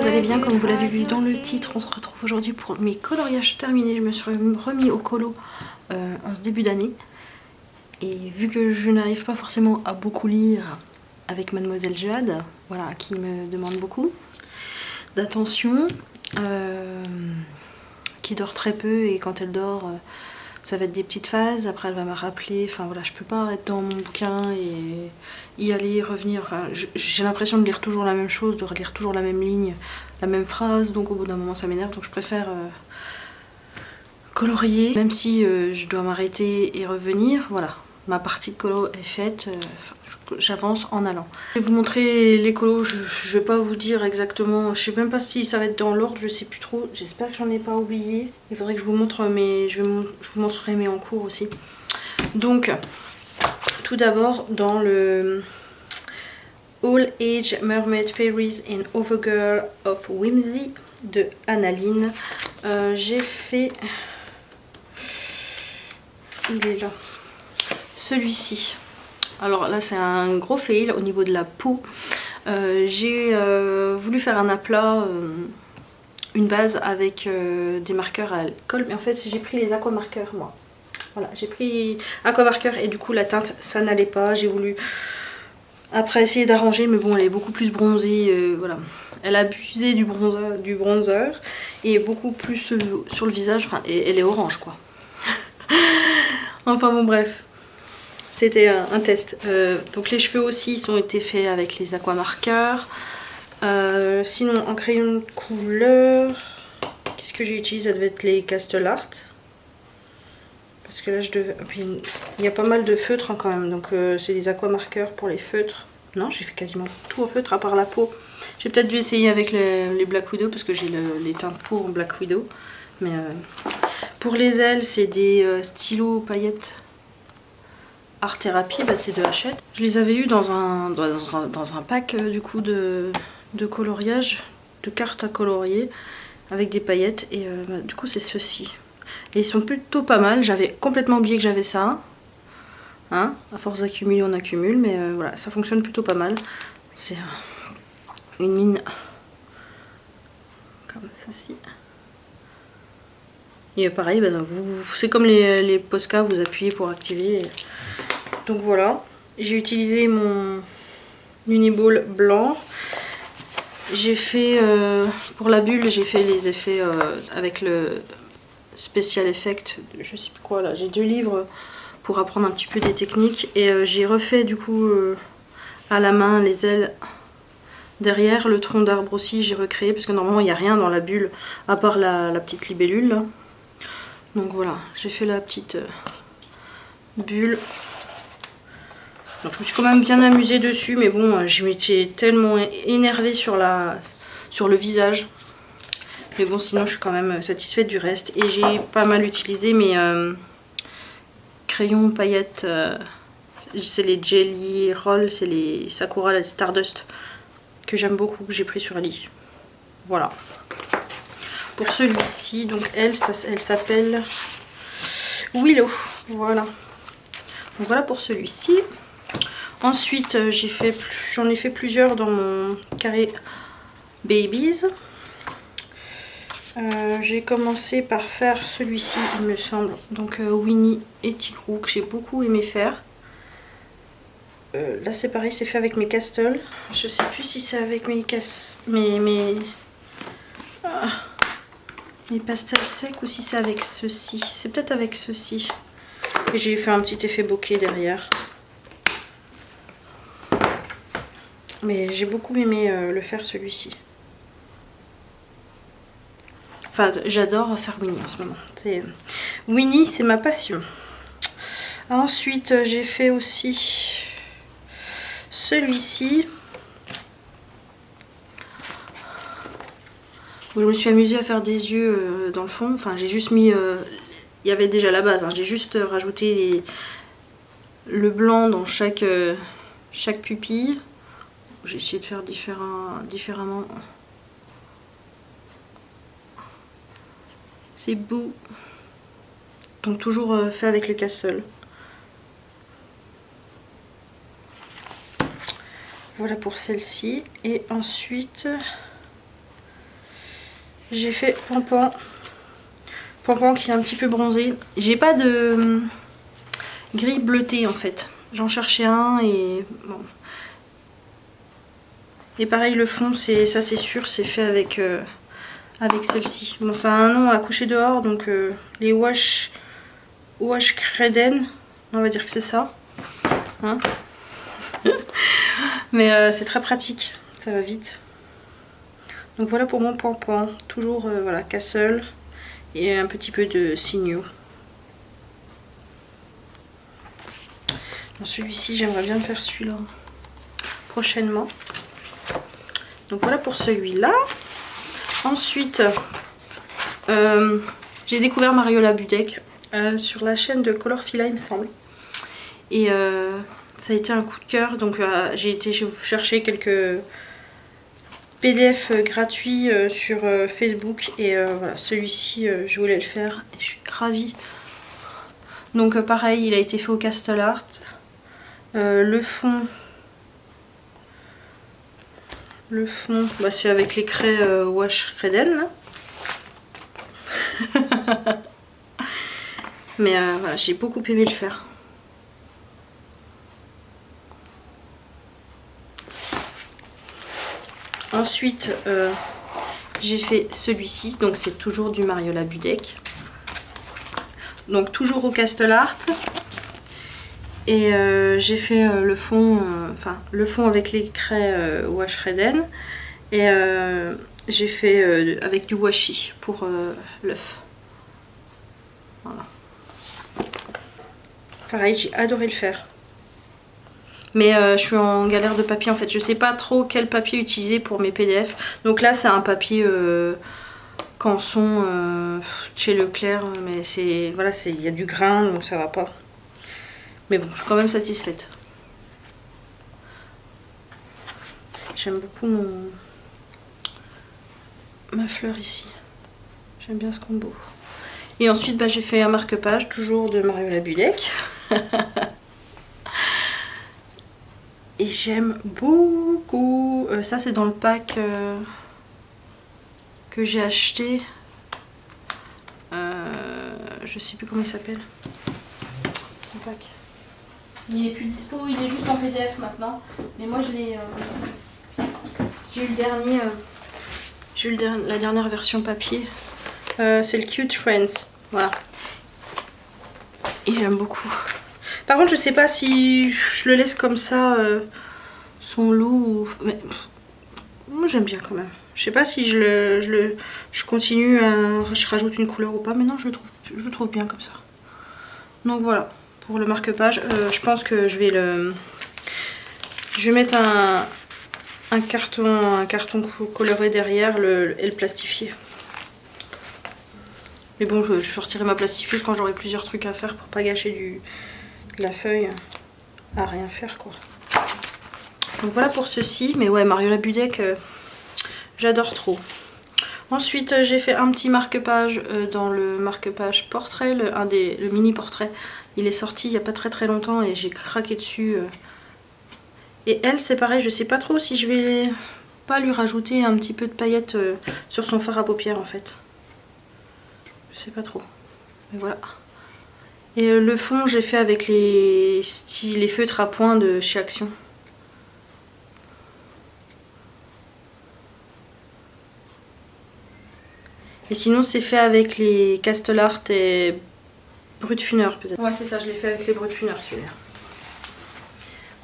vous allez bien. Comme vous l'avez vu dans le titre, on se retrouve aujourd'hui pour mes coloriages terminés. Je me suis remis au colo en ce début d'année. Et vu que je n'arrive pas forcément à beaucoup lire avec Mademoiselle Jade, voilà, qui me demande beaucoup d'attention, qui dort très peu, et quand elle dort, ça va être des petites phases, après elle va me rappeler, enfin voilà, je peux pas être dans mon bouquin et y aller, revenir, enfin j'ai l'impression de lire toujours la même chose, de relire toujours la même ligne, la même phrase, donc au bout d'un moment ça m'énerve, donc je préfère colorier, même si je dois m'arrêter et revenir, voilà, ma partie de colo est faite, j'avance en allant. Je vais vous montrer les colos, je vais pas vous dire exactement, je sais même pas si ça va être dans l'ordre, je sais plus trop, j'espère que j'en ai pas oublié. Il faudrait que je vous montre je vous montrerai mes en cours aussi. Donc, tout d'abord dans le All Age Mermaid Fairies and Overgirl of Whimsy de Annaline, j'ai fait, il est là, celui-ci. Alors là c'est un gros fail au niveau de la peau. J'ai voulu faire un aplat, une base avec des marqueurs à alcool, mais en fait j'ai pris les aquamarqueurs moi. Voilà, j'ai pris aquamarqueurs et du coup la teinte ça n'allait pas. J'ai voulu après essayer d'arranger, mais bon elle est beaucoup plus bronzée, voilà. Elle a abusé du bronzer et beaucoup plus sur le visage, enfin et elle est orange quoi. Enfin bon bref. C'était un test. Donc les cheveux aussi ont été faits avec les aquamarqueurs. Sinon en crayon de couleur, qu'est-ce que j'ai utilisé? Ça devait être les Castle Art. Parce que là je devais... Puis, il y a pas mal de feutres hein, quand même. Donc c'est des aquamarqueurs pour les feutres. Non, j'ai fait quasiment tout au feutre à part la peau. J'ai peut-être dû essayer avec les Black Widow parce que j'ai les teintes pour Black Widow. Mais pour les ailes, c'est des stylos paillettes. Art Thérapie, bah c'est de Hachette. Je les avais eu dans un pack du coup de coloriage, de cartes à colorier avec des paillettes et bah, du coup c'est ceux-ci. Et ils sont plutôt pas mal, j'avais complètement oublié que j'avais ça. Hein, à force d'accumuler on accumule, mais voilà, ça fonctionne plutôt pas mal. C'est une mine comme ceci. Et pareil, bah, c'est comme les Posca, vous appuyez pour activer. Donc voilà, j'ai utilisé mon Uniball blanc. J'ai fait, pour la bulle, j'ai fait les effets avec le Special Effect, je sais plus quoi là. J'ai 2 livres pour apprendre un petit peu des techniques. Et j'ai refait du coup à la main les ailes derrière, le tronc d'arbre aussi j'ai recréé. Parce que normalement il n'y a rien dans la bulle à part la petite libellule là. Donc voilà, j'ai fait la petite bulle. Donc je me suis quand même bien amusée dessus, mais bon, je m'étais tellement énervée sur le visage. Mais bon, sinon je suis quand même satisfaite du reste. Et j'ai pas mal utilisé mes crayons paillettes. C'est les Jelly Roll, c'est les Sakura, la Stardust, que j'aime beaucoup, que j'ai pris sur Ali. Voilà. Pour celui-ci, donc elle s'appelle Willow. Voilà. Donc voilà pour celui-ci. Ensuite, j'en ai fait plusieurs dans mon carré Babies. J'ai commencé par faire celui-ci, il me semble. Donc Winnie et Tigrou, que j'ai beaucoup aimé faire. Là c'est pareil, c'est fait avec mes castles. Je sais plus si c'est avec mes pastels secs ou si c'est avec ceux-ci. C'est peut-être avec ceux-ci. Et j'ai fait un petit effet bokeh derrière. Mais j'ai beaucoup aimé le faire celui-ci. Enfin, j'adore faire Winnie en ce moment. Winnie, c'est ma passion. Ensuite, j'ai fait aussi celui-ci. Où je me suis amusée à faire des yeux dans le fond. Enfin, j'ai juste mis... il y avait déjà la base. Hein. J'ai juste rajouté le blanc dans chaque pupille. J'ai essayé de faire différemment. C'est beau. Donc toujours fait avec le castle. Voilà pour celle-ci. Et ensuite, J'ai fait Pampan. Pampan qui est un petit peu bronzé. J'ai pas de gris bleuté en fait. J'en cherchais un et bon. Et pareil le fond, ça c'est sûr, c'est fait avec, avec celle-ci. Bon, ça a un nom à coucher dehors, donc les Wash Creden, on va dire que c'est ça. Hein. Mais c'est très pratique, ça va vite. Donc voilà pour mon Pampan. Toujours voilà, Castle et un petit peu de signaux. Dans celui-ci, j'aimerais bien faire celui-là prochainement. Donc voilà pour celui-là. Ensuite, j'ai découvert Mariola Budek sur la chaîne de Colorfila, il me semble. Et ça a été un coup de cœur. Donc j'ai été chercher quelques PDF gratuits sur Facebook. Et voilà, celui-ci, je voulais le faire. Et je suis ravie. Donc pareil, il a été fait au Castle Art. Le fond, bah, c'est avec les craies Wash Creden. Mais voilà, j'ai beaucoup aimé le faire. Ensuite, j'ai fait celui-ci. Donc c'est toujours du Mariola Budek. Donc toujours au Castle Art. Et j'ai fait le fond, le fond avec les craies Wash Creden. Et j'ai fait avec du washi pour l'œuf. Voilà. Pareil, j'ai adoré le faire. Mais je suis en galère de papier en fait. Je sais pas trop quel papier utiliser pour mes PDF. Donc là, c'est un papier Canson chez Leclerc. Mais c'est voilà, il y a du grain, donc ça va pas. Mais bon, je suis quand même satisfaite. J'aime beaucoup ma fleur ici. J'aime bien ce combo. Et ensuite, bah, j'ai fait un marque-page, toujours de Mariola Budek. Et j'aime beaucoup. Ça, c'est dans le pack que j'ai acheté. Je sais plus comment il s'appelle. Son pack. Il est plus dispo, il est juste en PDF maintenant. Mais moi, je l'ai. J'ai eu le dernier. J'ai eu la dernière version papier. C'est le Cute Friends. Voilà. Et j'aime beaucoup. Par contre, je sais pas si je le laisse comme ça, son loup. Mais moi, j'aime bien quand même. Je sais pas si je continue je rajoute une couleur ou pas. Mais non, je le trouve bien comme ça. Donc voilà. Pour le marque-page, je pense que je vais mettre un carton coloré derrière et le plastifier. Mais bon, je sortirai ma plastifieuse quand j'aurai plusieurs trucs à faire pour pas gâcher de la feuille à rien faire quoi. Donc voilà pour ceci. Mais ouais, Mariola Budek, j'adore trop. Ensuite, j'ai fait un petit marque-page dans le marque-page portrait, le mini portrait. Il est sorti il n'y a pas très longtemps et j'ai craqué dessus. Et elle, c'est pareil, je sais pas trop si je vais pas lui rajouter un petit peu de paillettes sur son fard à paupières en fait. Je sais pas trop. Mais voilà. Et le fond, j'ai fait avec les feutres à point de chez Action. Et sinon, c'est fait avec les Castle Art et Brutfuner peut-être. Ouais, c'est ça, je l'ai fait avec les Brutfuner celui-là.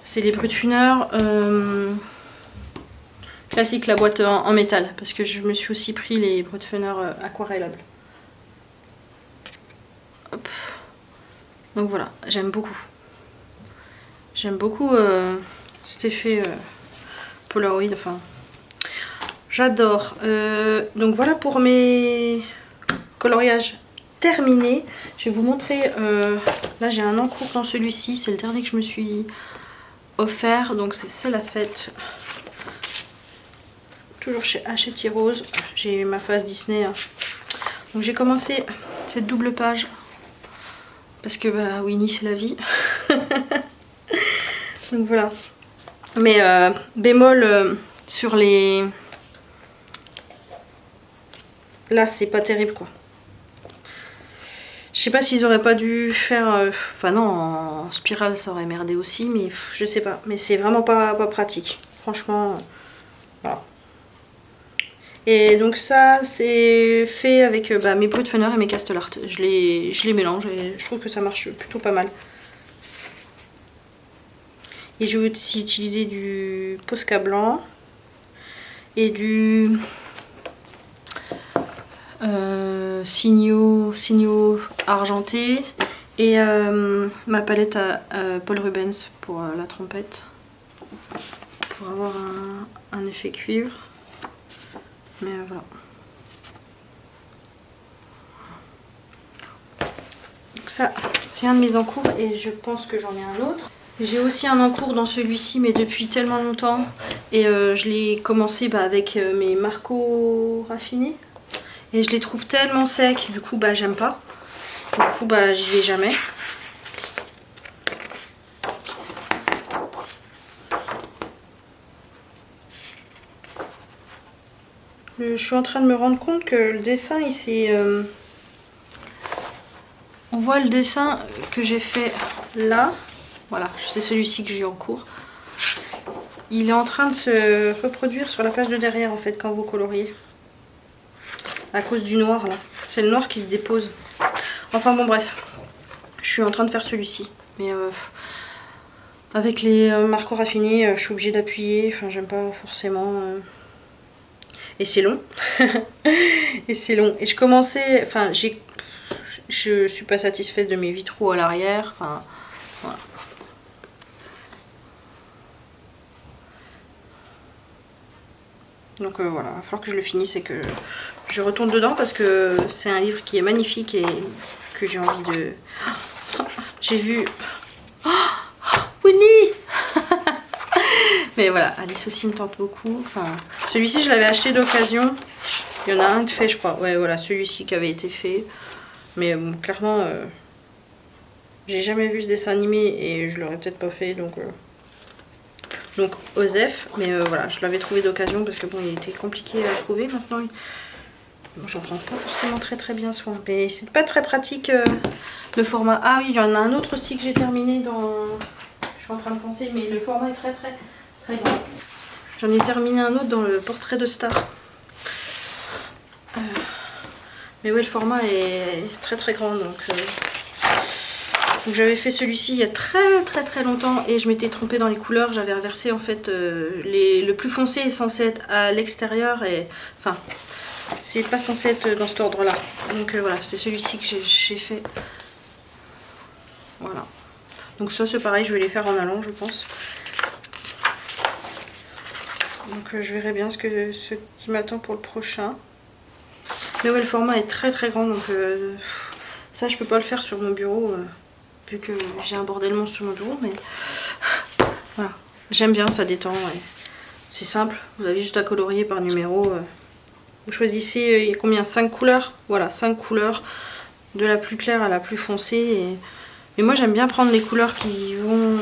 C'est les Brutfuner classique, la boîte en métal. Parce que je me suis aussi pris les Brutfuner aquarellables. Hop. Donc voilà, j'aime beaucoup. J'aime beaucoup cet effet Polaroid, enfin... J'adore. Donc voilà pour mes coloriages terminés. Je vais vous montrer. Là j'ai un en cours dans celui-ci. C'est le dernier que je me suis offert. Donc c'est la fête. Toujours chez Hachette Rose. J'ai ma phase Disney. Hein. Donc j'ai commencé cette double page. Parce que bah Winnie c'est la vie. Donc voilà. Mais bémol sur les là c'est pas terrible quoi. Je sais pas s'ils auraient pas dû faire... Enfin non, en spirale ça aurait merdé aussi, mais je sais pas. Mais c'est vraiment pas pratique. Franchement, voilà. Et donc ça, c'est fait avec mes Brut Funner et mes Castellart. Je les mélange et je trouve que ça marche plutôt pas mal. Et je vais aussi utiliser du Posca blanc et du... Signaux argenté et ma palette à Paul Rubens pour la trompette pour avoir un effet cuivre, mais voilà. Donc ça c'est un de mes encours et je pense que j'en ai un autre. J'ai aussi un encours dans celui-ci mais depuis tellement longtemps et je l'ai commencé avec mes Marco raffinés. Et je les trouve tellement secs, du coup j'aime pas. Du coup j'y vais jamais. Je suis en train de me rendre compte que le dessin il s'est... On voit le dessin que j'ai fait là. Voilà, c'est celui-ci que j'ai en cours. Il est en train de se reproduire sur la page de derrière en fait quand vous coloriez. À cause du noir là. C'est le noir qui se dépose. Enfin bon bref. Je suis en train de faire celui-ci. Mais avec les marqueurs raffinés, je suis obligée d'appuyer. Enfin j'aime pas forcément. Et c'est long. Et c'est long. Et je commençais. Enfin je suis pas satisfaite de mes vitraux à l'arrière. Enfin voilà. Donc voilà, il va falloir que je le finisse et que je retourne dedans parce que c'est un livre qui est magnifique et que j'ai envie de... J'ai vu... Winnie. Mais voilà, Alice aussi me tente beaucoup. Enfin, celui-ci je l'avais acheté d'occasion. Il y en a un de fait je crois. Ouais voilà, celui-ci qui avait été fait. Mais bon, clairement, j'ai jamais vu ce dessin animé et je l'aurais peut-être pas fait donc... Donc Osef, mais voilà, je l'avais trouvé d'occasion parce que bon, il était compliqué à trouver maintenant. Bon, j'en prends pas forcément très bien soin, mais c'est pas très pratique le format. Ah oui, il y en a un autre aussi que j'ai terminé dans... Je suis en train de penser, mais le format est très grand. J'en ai terminé un autre dans le portrait de star. Mais ouais, le format est très grand, donc j'avais fait celui-ci il y a très longtemps et je m'étais trompée dans les couleurs. J'avais inversé en fait le plus foncé est censé être à l'extérieur et enfin c'est pas censé être dans cet ordre là. Donc voilà, c'est celui-ci que j'ai fait. Voilà. Donc ça c'est pareil, je vais les faire en allant je pense. Donc je verrai bien ce qui m'attend pour le prochain. Mais ouais, le format est très grand donc ça je peux pas le faire sur mon bureau. Vu que j'ai un bordel monstre sur mon bureau, mais voilà, j'aime bien, ça détend, c'est simple, vous avez juste à colorier par numéro, vous choisissez, il y a combien, 5 couleurs, voilà, 5 couleurs, de la plus claire à la plus foncée, et moi j'aime bien prendre les couleurs qui vont,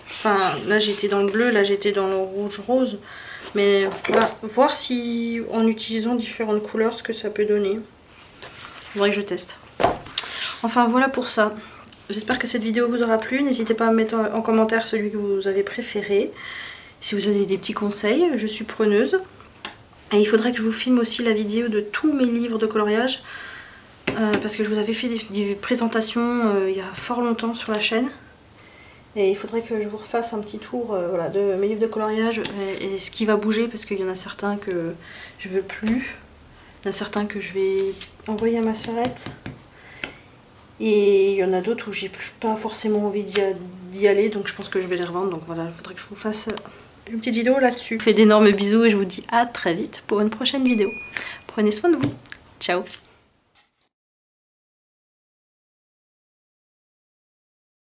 enfin là j'étais dans le bleu, là j'étais dans le rouge rose, mais voilà, voir si en utilisant différentes couleurs ce que ça peut donner, il faudrait que je teste. Enfin voilà pour ça. J'espère que cette vidéo vous aura plu. N'hésitez pas à me mettre en commentaire celui que vous avez préféré. Si vous avez des petits conseils, je suis preneuse. Et il faudrait que je vous filme aussi la vidéo de tous mes livres de coloriage. Parce que je vous avais fait des présentations il y a fort longtemps sur la chaîne. Et il faudrait que je vous refasse un petit tour voilà, de mes livres de coloriage et ce qui va bouger. Parce qu'il y en a certains que je veux plus. Il y en a certains que je vais envoyer à ma sœurette. Et il y en a d'autres où j'ai pas forcément envie d'y aller, donc je pense que je vais les revendre. Donc voilà, il faudrait que je vous fasse une petite vidéo là-dessus. Je vous fais d'énormes bisous et je vous dis à très vite pour une prochaine vidéo. Prenez soin de vous. Ciao.